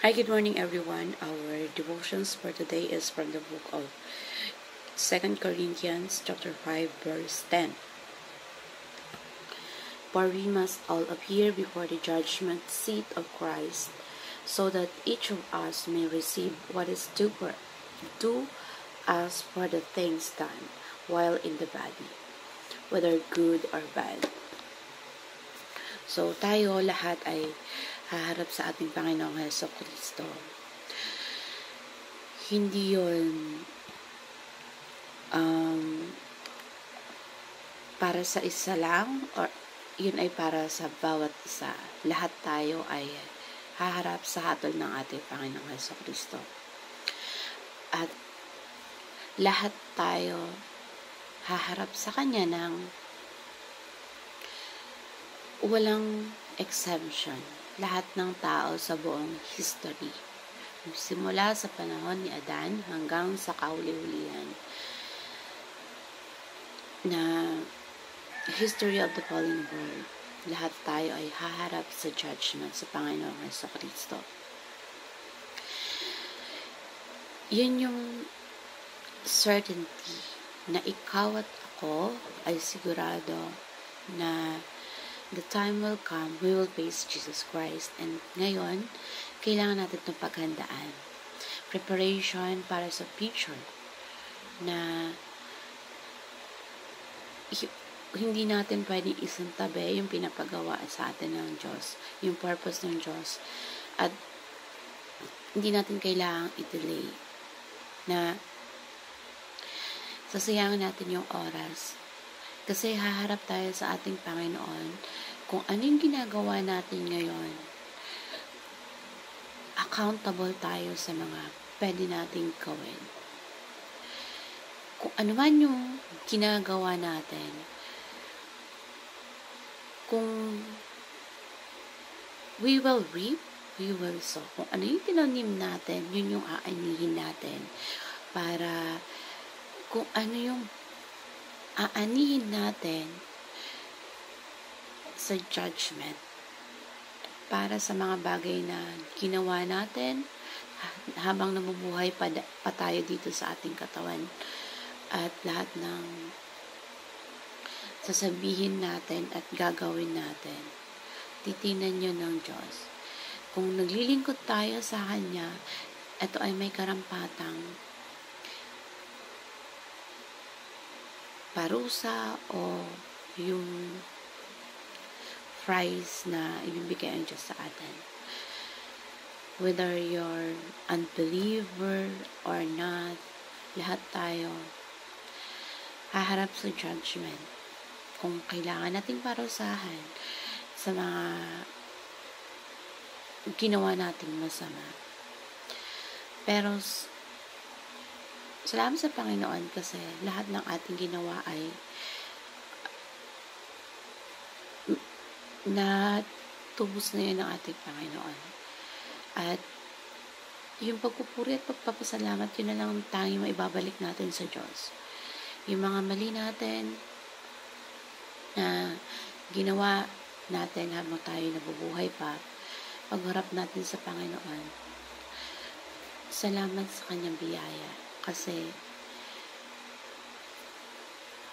Hi, good morning, everyone. Our devotions for today is from the book of 2 Corinthians, chapter 5, verse 10. For we must all appear before the judgment seat of Christ, so that each of us may receive what is due us for the things done while in the body, whether good or bad. So, tayo lahat ay haharap sa ating Panginoong Hesukristo. Hindi yun para sa isa lang, or yun ay para sa bawat isa. Lahat tayo ay haharap sa hatol ng ating Panginoong Hesukristo. At lahat tayo haharap sa Kanya ng walang exemption. Lahat ng tao sa buong history. Simula sa panahon ni Adan hanggang sa kauli-ulihan na history of the fallen world. Lahat tayo ay haharap sa judgment sa Panginoong Hesukristo. Yun yung certainty na ikaw at ako ay sigurado na the time will come, we will face Jesus Christ. And ngayon, kailangan natin itong paghandaan. Preparation para sa future na hindi natin pwedeng isantabi yung pinapagawa sa atin ng Diyos, yung purpose ng Diyos. At hindi natin kailangang i-delay na sasayangan natin yung oras. Kasi haharap tayo sa ating Panginoon kung ano yung ginagawa natin ngayon. Accountable tayo sa mga pwede nating gawin. Kung ano man yung ginagawa natin, kung we will reap, we will sow. Kung ano yung tinanim natin, yun yung aanihin natin. Para kung ano yung aanihin natin sa judgment para sa mga bagay na ginawa natin habang nabubuhay pa tayo dito sa ating katawan, at lahat ng sasabihin natin at gagawin natin, titingnan nyo ng Diyos. Kung naglilingkod tayo sa Kanya, ito ay may karampatang parusa o yung prize na ibibigay ang Diyos sa atin. Whether you're unbeliever or not, lahat tayo haharap sa judgment. Kung kailangan nating parusahan sa mga ginawa nating masama. Pero salamat sa Panginoon kasi lahat ng ating ginawa ay natubos na yun ng ating Panginoon. At yung pagpupuri at pagpapasalamat, yun na lang ang tanging maibabalik natin sa Diyos. Yung mga mali natin na ginawa natin habang tayo nabubuhay pa, pagharap natin sa Panginoon, salamat sa Kanyang biyaya. Kasi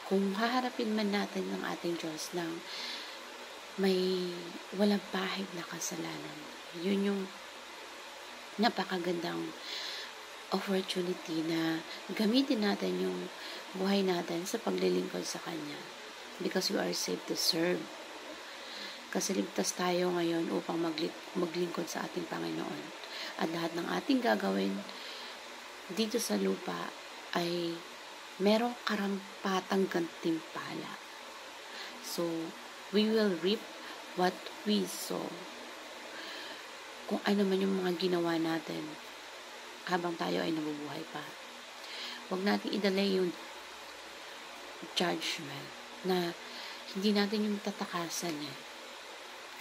kung haharapin man natin ng ating Diyos ng may walang pahig na kasalanan, yun yung napakagandang opportunity na gamitin natin yung buhay natin sa paglilingkod sa Kanya. Because we are saved to serve. Kasi ligtas tayo ngayon upang maglingkod sa ating Panginoon. At lahat ng ating gagawin dito sa lupa ay merong karampatang gantimpala. So, we will reap what we sow. Kung ano man yung mga ginawa natin habang tayo ay nabubuhay pa. Huwag natin i-delay yung judgment na hindi natin yung tatakasan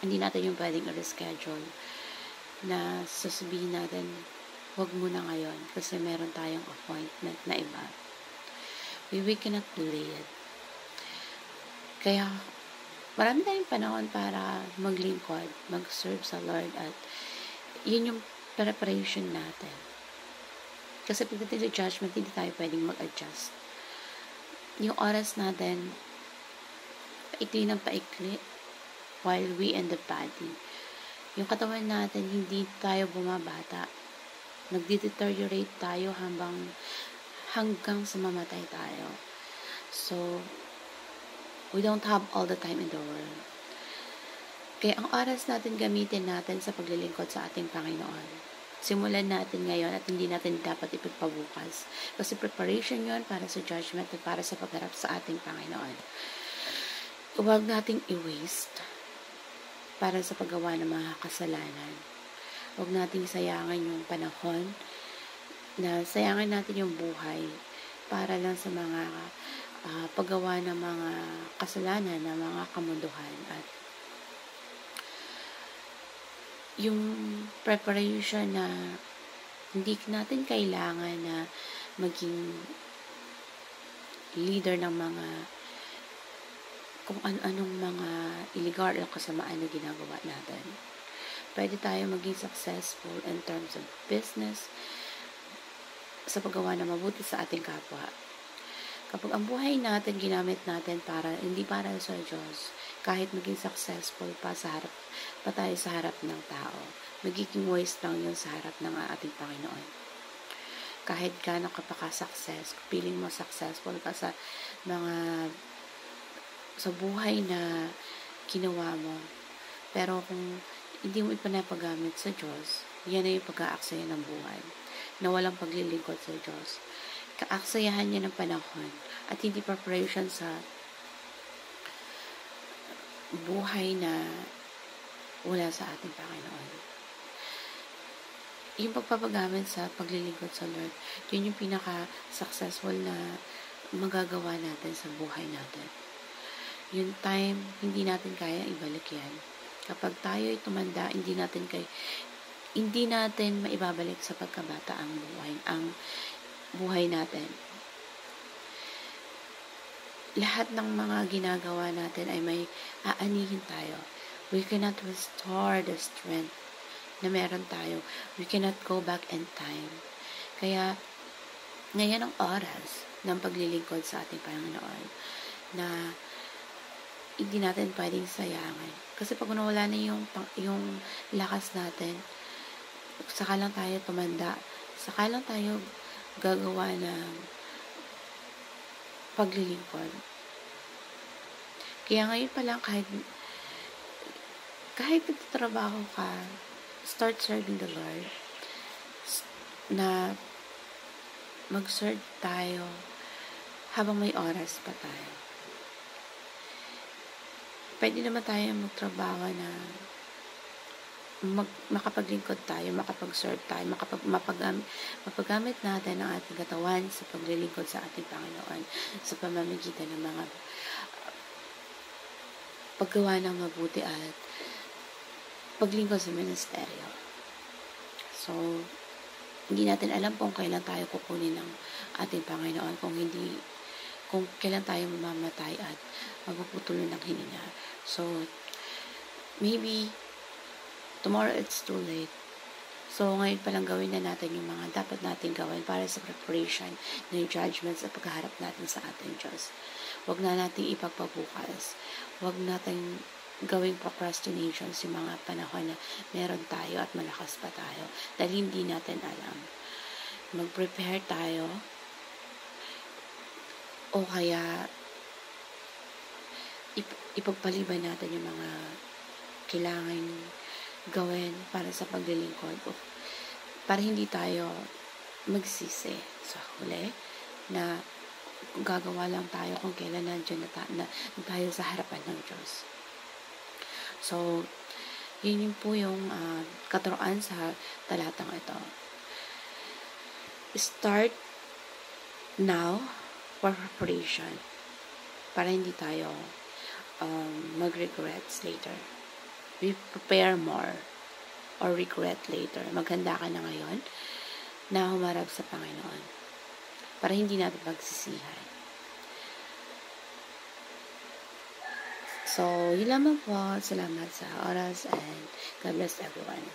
Hindi natin yung pwedeng i-reschedule na sasabihin natin, huwag muna ngayon kasi meron tayong appointment na iba. We cannot delay it. Kaya marami tayong panahon para maglingkod, mag-serve sa Lord, at yun yung preparation natin. Kasi pagdating sa judgment, hindi tayo pwedeng mag-adjust. Yung oras natin, paikli ng paikli while we in the body. Yung katawan natin, hindi tayo bumabata. Nagde-deteriorate tayo hanggang sa mamatay tayo. So, we don't have all the time in the world. Kaya ang oras natin gamitin natin sa paglilingkod sa ating Panginoon. Simulan natin ngayon at hindi natin dapat ipagpabukas. Kasi preparation yon para sa judgment at para sa pagharap sa ating Panginoon. Huwag nating i-waste para sa paggawa ng mga kasalanan. Huwag nating sayangan yung panahon na sayangan natin yung buhay para lang sa mga paggawa ng mga kasalanan, ng mga kamunduhan. At yung preparation na hindi natin kailangan na maging leader ng mga kung anong mga illegal o kasamaan na ginagawa natin. Pwede tayo maging successful in terms of business sa paggawa na mabuti sa ating kapwa. Kapag ang buhay natin ginamit natin hindi para sa Diyos, kahit maging successful pa tayo sa harap ng tao, magiging waste lang yun sa harap ng ating Panginoon. Kahit gaano ka pa ka-success, feeling mo successful ka sa buhay na ginawa mo, pero kung hindi mo ipanapagamit sa Diyos, yan ay yung pag-aaksaya ng buhay na walang paglilingkod sa Diyos. Kaaksayahan niya ng panahon at hindi preparation sa buhay na wala sa ating Panginoon. Yung pagpapagamit sa paglilingkod sa Lord, yun yung pinaka-successful na magagawa natin sa buhay natin. Yung time, hindi natin kaya ibalik yan. Kapag tayo ay tumanda, hindi natin maibabalik sa pagkabata ang buhay natin. Lahat ng mga ginagawa natin ay may aanihin tayo. We cannot restore the strength na meron tayo. We cannot go back in time. Kaya, ngayon ang oras ng paglilingkod sa ating Panginoon na hindi natin pwedeng sayangin. Kasi pag nawala na yung lakas natin, saka lang tayo tumanda, saka lang tayo gagawa ng paglilingkod. Kaya ngayon pa lang, kahit nagtatrabaho ka, start serving the Lord, na mag-serve tayo habang may oras pa tayo. Pwede naman tayo magtrabaho na makapaglingkod tayo, makapag-serve tayo, mapagamit natin ang ating katawan sa paglilingkod sa ating Panginoon sa pamamagitan ng mga paggawa ng mabuti at paglingkod sa ministeryo. So, hindi natin alam kung kailan tayo kukunin ng ating Panginoon, kung kailan tayo mamamatay at mapuputulan ng hininga. So, maybe tomorrow it's too late. So, ngayon palang gawin na natin yung mga dapat natin gawin para sa preparation ng judgments at pagharap natin sa ating Diyos. Huwag na natin ipagpabukas. Huwag natin gawing procrastinations yung mga panahon na meron tayo at malakas pa tayo. Dahil hindi natin alam. Mag-prepare tayo o kaya ipagpaliban natin yung mga kailangan gawin para sa paglilingkod para hindi tayo magsisi sa huli na gagawa lang tayo kung kailan nandiyan na tayo sa harapan ng Diyos. So, yun po yung katuroan sa talatang ito. Start now for preparation para hindi tayo mag-regrets later. We prepare more or regret later. Maghanda ka na ngayon na humarap sa Panginoon para hindi natin pagsisihan. So, yun lamang po. Salamat sa oras and God bless everyone.